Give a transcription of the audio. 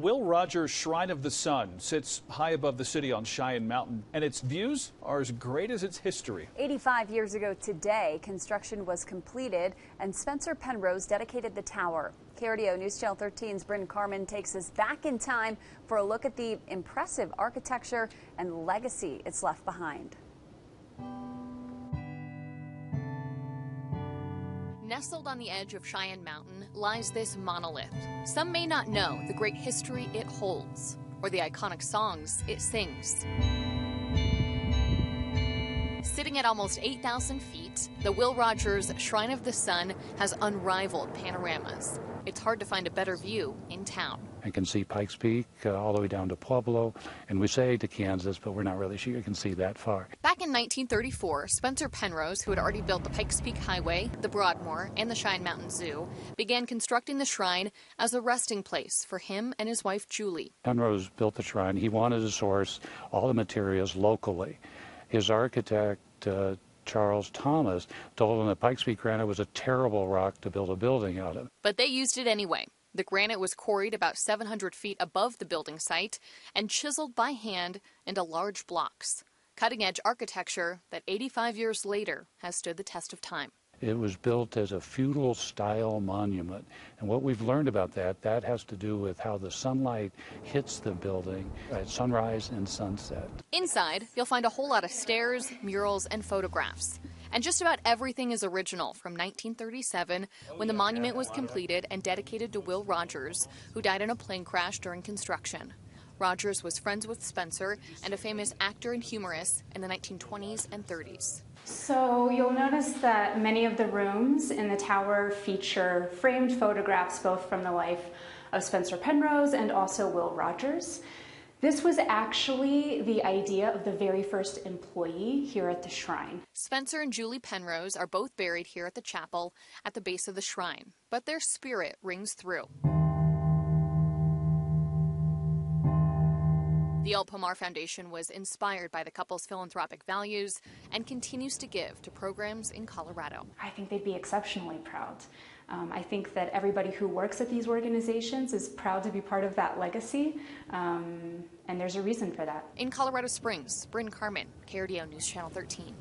Will Rogers Shrine of the Sun sits high above the city on Cheyenne Mountain, and its views are as great as its history. 85 years ago today, construction was completed, and Spencer Penrose dedicated the tower. KRDO News Channel 13's Bryn Carmen takes us back in time for a look at the impressive architecture and legacy it's left behind. Nestled on the edge of Cheyenne Mountain lies this monolith. Some may not know the great history it holds, or the iconic songs it sings. Sitting at almost 8,000 feet, the Will Rogers Shrine of the Sun has unrivaled panoramas. It's hard to find a better view in town. I can see Pikes Peak all the way down to Pueblo, and we say to Kansas, but we're not really sure you can see that far. Back in 1934, Spencer Penrose, who had already built the Pikes Peak Highway, the Broadmoor, and the Cheyenne Mountain Zoo, began constructing the shrine as a resting place for him and his wife, Julie. Penrose built the shrine. He wanted to source all the materials locally. His architect, Charles Thomas, told him that Pikes Peak granite was a terrible rock to build a building out of. But they used it anyway. The granite was quarried about 700 feet above the building site and chiseled by hand into large blocks. Cutting-edge architecture that 85 years later has stood the test of time. It was built as a feudal-style monument, and what we've learned about that has to do with how the sunlight hits the building at sunrise and sunset. Inside, you'll find a whole lot of stairs, murals, and photographs. And just about everything is original from 1937, when the monument was completed and dedicated to Will Rogers, who died in a plane crash during construction. Rogers was friends with Spencer and a famous actor and humorist in the 1920s and 30s. So you'll notice that many of the rooms in the tower feature framed photographs both from the life of Spencer Penrose and also Will Rogers. This was actually the idea of the very first employee here at the shrine. Spencer and Julie Penrose are both buried here at the chapel at the base of the shrine, but their spirit rings through. The El Pomar Foundation was inspired by the couple's philanthropic values and continues to give to programs in Colorado. I think they'd be exceptionally proud. I think that everybody who works at these organizations is proud to be part of that legacy, and there's a reason for that. In Colorado Springs, Bryn Carmen, KRDO News Channel 13.